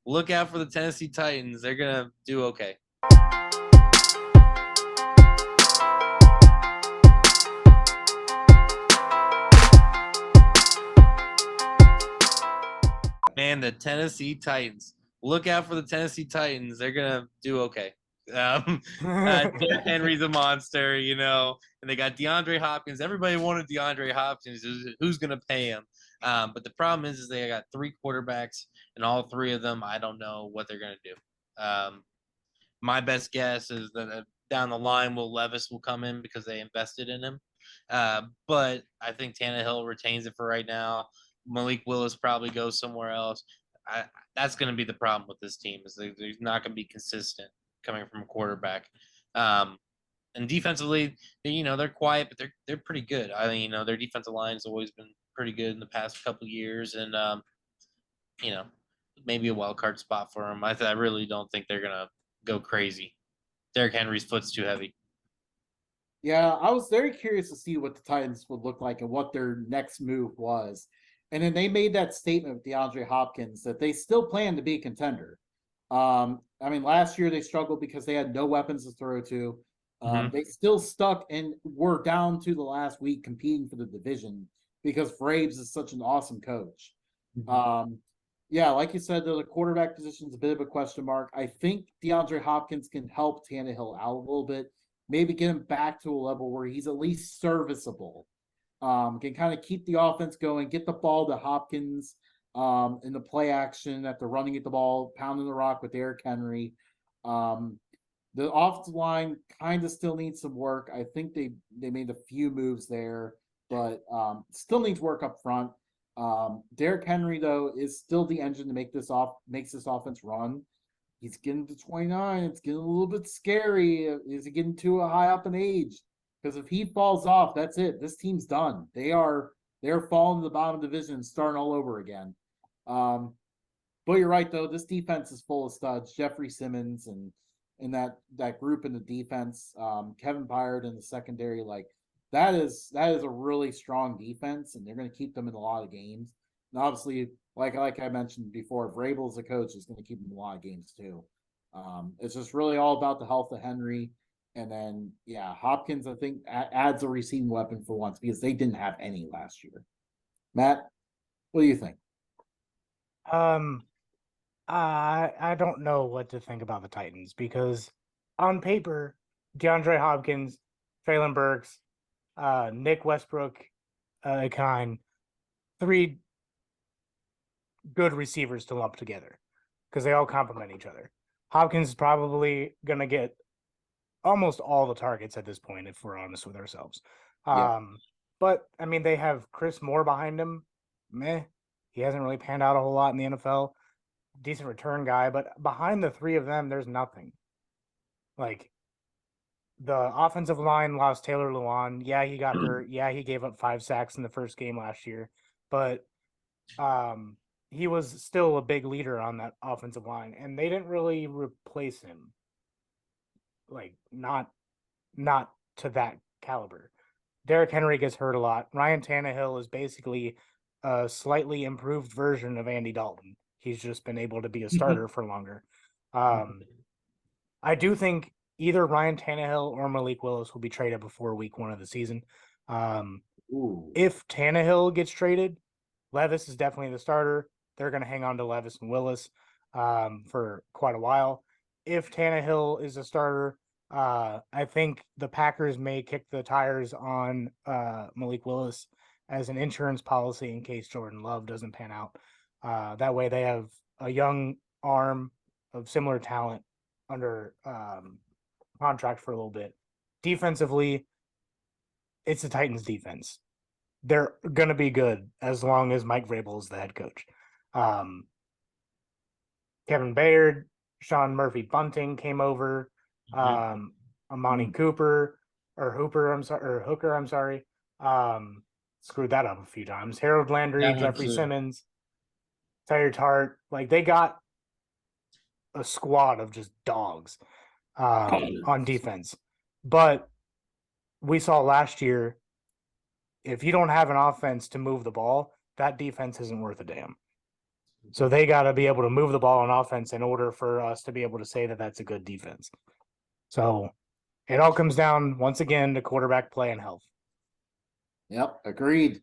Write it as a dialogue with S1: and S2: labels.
S1: look out for the Tennessee Titans. They're going to do okay. Man, the Tennessee Titans. Look out for the Tennessee Titans. They're going to do okay. Derrick Henry's a monster, and they got DeAndre Hopkins. Everybody wanted DeAndre Hopkins. Who's going to pay him? But the problem is they got three quarterbacks, and all three of them, I don't know what they're going to do. My best guess is that down the line, Will Levis will come in because they invested in him. But I think Tannehill retains it for right now. Malik Willis probably goes somewhere else. That's going to be the problem with this team is they're not going to be consistent coming from a quarterback. And defensively, they're quiet, but they're pretty good. I mean, their defensive line has always been pretty good in the past couple of years, and maybe a wild card spot for them. I really don't think they're gonna go crazy. Derrick Henry's foot's too heavy.
S2: Yeah, I was very curious to see what the Titans would look like and what their next move was. And then they made that statement with DeAndre Hopkins that they still plan to be a contender. I mean, last year they struggled because they had no weapons to throw to. They still stuck and were down to the last week competing for the division because Braves is such an awesome coach. Yeah, like you said, the quarterback position is a bit of a question mark. I think DeAndre Hopkins can help Tannehill out a little bit, maybe get him back to a level where he's at least serviceable. Can kind of keep the offense going, get the ball to Hopkins in the play action at the running at the ball, pounding the rock with Derrick Henry. The offensive line kind of still needs some work. I think they made a few moves there, but still needs work up front. Derrick Henry, though, is still the engine to makes this offense run. He's getting to 29. It's getting a little bit scary. Is he getting too high up in age? Because if he falls off, that's it. This team's done. They're falling to the bottom division and starting all over again. But you're right, though. This defense is full of studs. Jeffrey Simmons and that group in the defense, Kevin Byard in the secondary, like that is a really strong defense, and they're going to keep them in a lot of games. And obviously, like I mentioned before, Vrabel's the coach is going to keep them in a lot of games too. It's just really all about the health of Henry. And then, yeah, Hopkins, I think, adds a receiving weapon for once because they didn't have any last year. Matt, what do you think?
S3: I don't know what to think about the Titans because on paper, DeAndre Hopkins, Traylon Burks, Nick Westbrook, Kine, three good receivers to lump together because they all complement each other. Hopkins is probably going to get almost all the targets at this point, if we're honest with ourselves. But, I mean, they have Chris Moore behind him. Meh. He hasn't really panned out a whole lot in the NFL. Decent return guy, but behind the three of them, there's nothing. Like, the offensive line lost Taylor Lewan. Yeah, he got hurt. Yeah, he gave up 5 sacks in the first game last year. But he was still a big leader on that offensive line, and they didn't really replace him. Like, not to that caliber. Derrick Henry gets hurt a lot. Ryan Tannehill is basically a slightly improved version of Andy Dalton. He's just been able to be a starter for longer. I do think either Ryan Tannehill or Malik Willis will be traded before week 1 of the season. If Tannehill gets traded, Levis is definitely the starter. They're going to hang on to Levis and Willis for quite a while. If Tannehill is a starter, I think the Packers may kick the tires on Malik Willis as an insurance policy in case Jordan Love doesn't pan out. That way they have a young arm of similar talent under contract for a little bit. Defensively, it's the Titans defense. They're going to be good as long as Mike Vrabel is the head coach. Kevin Bayard, Sean Murphy Bunting came over. Amani Hooker, I'm sorry. Screwed that up a few times. Harold Landry, Jeffrey Simmons, Tyler Tart. Like, they got a squad of just dogs on defense. But we saw last year, if you don't have an offense to move the ball, that defense isn't worth a damn. So they got to be able to move the ball on offense in order for us to be able to say that that's a good defense. So it all comes down once again to quarterback play and health.
S2: Yep, agreed.